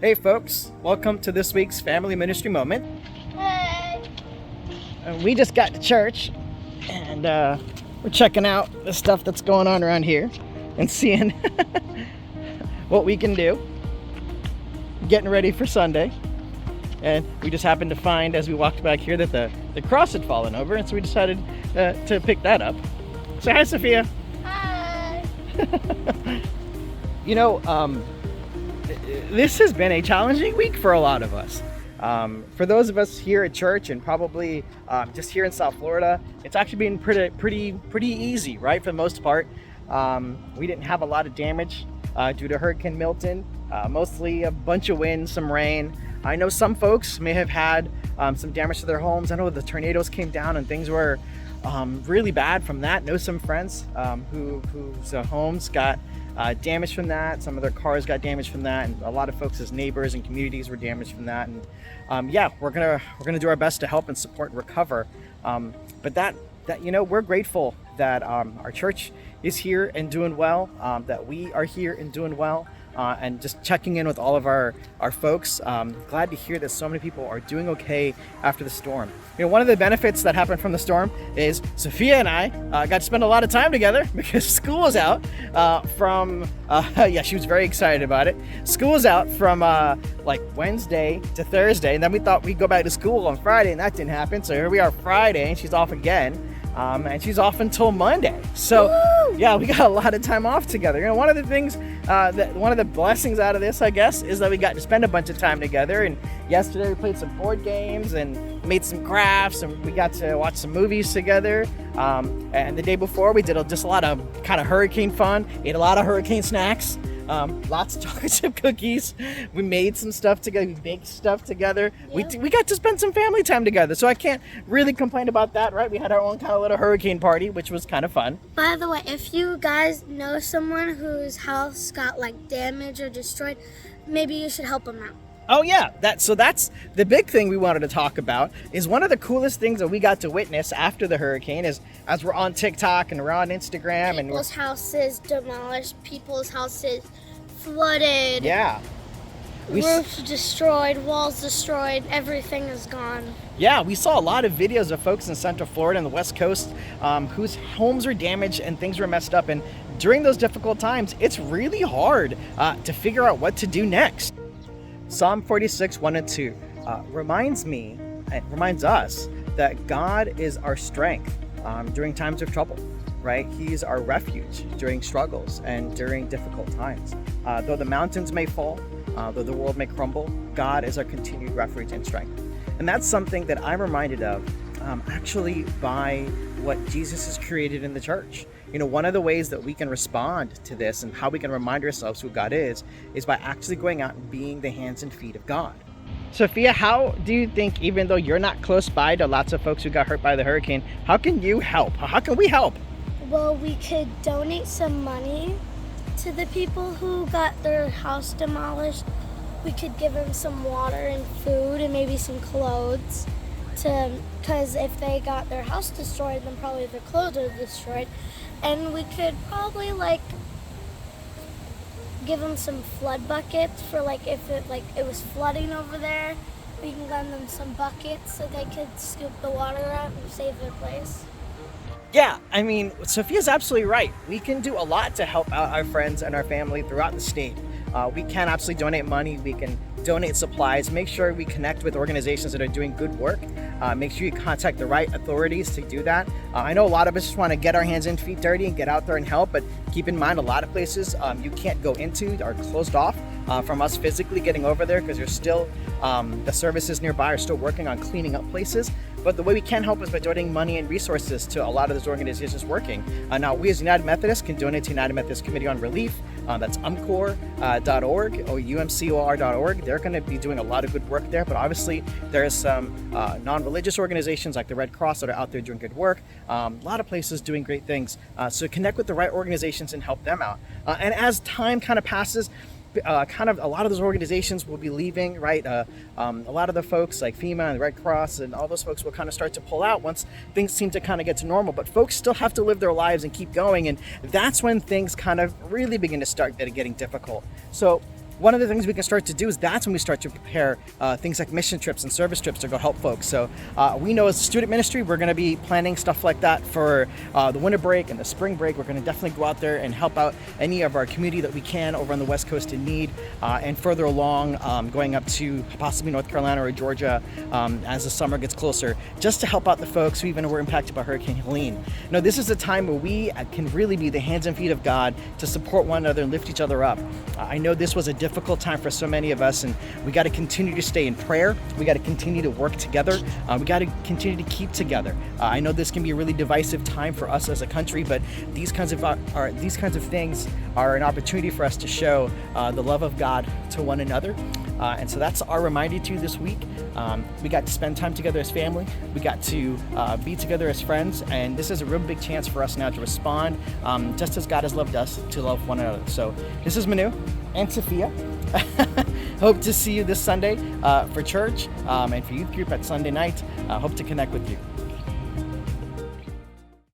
Hey folks, welcome to this week's Family Ministry Moment. Hey. We just got to church and we're checking out the stuff that's going on around here and seeing what we can do. Getting ready for Sunday. And we just happened to find as we walked back here that the cross had fallen over, and so we decided to pick that up. Say hi, Sophia. Hi. This has been a challenging week for a lot of us. For those of us here at church and probably just here in South Florida, it's actually been pretty easy, right? For the most part. We didn't have a lot of damage due to Hurricane Milton. Mostly a bunch of wind, some rain. I know some folks may have had some damage to their homes. I know the tornadoes came down and things were really bad from that. Know some friends whose homes got damaged from that. Some of their cars got damaged from that, and a lot of folks' neighbors and communities were damaged from that. And we're gonna do our best to help and support and recover. But that we're grateful that our church is here and doing well. That we are here and doing well. And just checking in with all of our folks. Glad to hear that so many people are doing okay after the storm. One of the benefits that happened from the storm is Sophia and I got to spend a lot of time together because school was out she was very excited about it. School was out from Wednesday to Thursday, and then we thought we'd go back to school on Friday, and that didn't happen. So here we are Friday, and she's off again. And she's off until Monday. So yeah, we got a lot of time off together. One of the things one of the blessings out of this, I guess, is that we got to spend a bunch of time together. And yesterday we played some board games and made some crafts, and we got to watch some movies together. And the day before we did just a lot of kind of hurricane fun, ate a lot of hurricane snacks. Lots of chocolate chip cookies. We made some stuff together. We baked stuff together. Yeah. We got to spend some family time together. So I can't really complain about that, right? We had our own kind of little hurricane party, which was kind of fun. By the way, if you guys know someone whose house got damaged or destroyed, maybe you should help them out. Oh yeah, that's the big thing we wanted to talk about. Is one of the coolest things that we got to witness after the hurricane is as we're on TikTok and we're on Instagram People's houses demolished, people's houses flooded. Yeah. Roofs destroyed, walls destroyed, everything is gone. Yeah, we saw a lot of videos of folks in Central Florida and the West Coast whose homes were damaged and things were messed up. And during those difficult times, it's really hard to figure out what to do next. Psalm 46, 1 and 2 reminds us that God is our strength during times of trouble, right? He's our refuge during struggles and during difficult times. Though the mountains may fall, though the world may crumble, God is our continued refuge and strength. And that's something that I'm reminded of actually by what Jesus has created in the church. One of the ways that we can respond to this and how we can remind ourselves who God is by actually going out and being the hands and feet of God. Sophia, how do you think, even though you're not close by to lots of folks who got hurt by the hurricane, how can you help? How can we help? Well, we could donate some money to the people who got their house demolished. We could give them some water and food and maybe some clothes, because if they got their house destroyed, then probably their clothes are destroyed. And we could probably give them some flood buckets for if it was flooding over there. We can lend them some buckets so they could scoop the water out and save their place. Yeah, I mean, Sophia's absolutely right. We can do a lot to help out our friends and our family throughout the state. We can absolutely donate money. We can donate supplies. Make sure we connect with organizations that are doing good work. Make sure you contact the right authorities to do that. I know a lot of us just want to get our hands and feet dirty and get out there and help, but keep in mind a lot of places you can't go into are closed off from us physically getting over there because there's still the services nearby are still working on cleaning up places. But the way we can help is by donating money and resources to a lot of those organizations working. Now, we as United Methodists can donate to United Methodist Committee on Relief. That's umcor.org or umcor.org. They're going to be doing a lot of good work there. But obviously, there's some non-religious organizations like the Red Cross that are out there doing good work. A lot of places doing great things. So connect with the right organizations and help them out. And as time kind of passes, a lot of those organizations will be leaving, right? A lot of the folks like FEMA and the Red Cross and all those folks will kind of start to pull out once things seem to kind of get to normal, but folks still have to live their lives and keep going, and that's when things kind of really begin to start getting difficult. So one of the things we can start to do is that's when we start to prepare things like mission trips and service trips to go help folks. So we know as a student ministry, we're going to be planning stuff like that for the winter break and the spring break. We're going to definitely go out there and help out any of our community that we can over on the West Coast in need, and further along, going up to possibly North Carolina or Georgia as the summer gets closer, just to help out the folks who even were impacted by Hurricane Helene. Now, this is a time where we can really be the hands and feet of God to support one another and lift each other up. I know this was a difficult time for so many of us, and we got to continue to stay in prayer. We got to continue to work together. We got to continue to keep together. I know this can be a really divisive time for us as a country, but these kinds of things are an opportunity for us to show the love of God to one another. And so that's our reminder to you this week. We got to spend time together as family. We got to be together as friends. And this is a real big chance for us now to respond just as God has loved us, to love one another. So this is Manu and Sophia. Hope to see you this Sunday for church and for youth group at Sunday night. Hope to connect with you.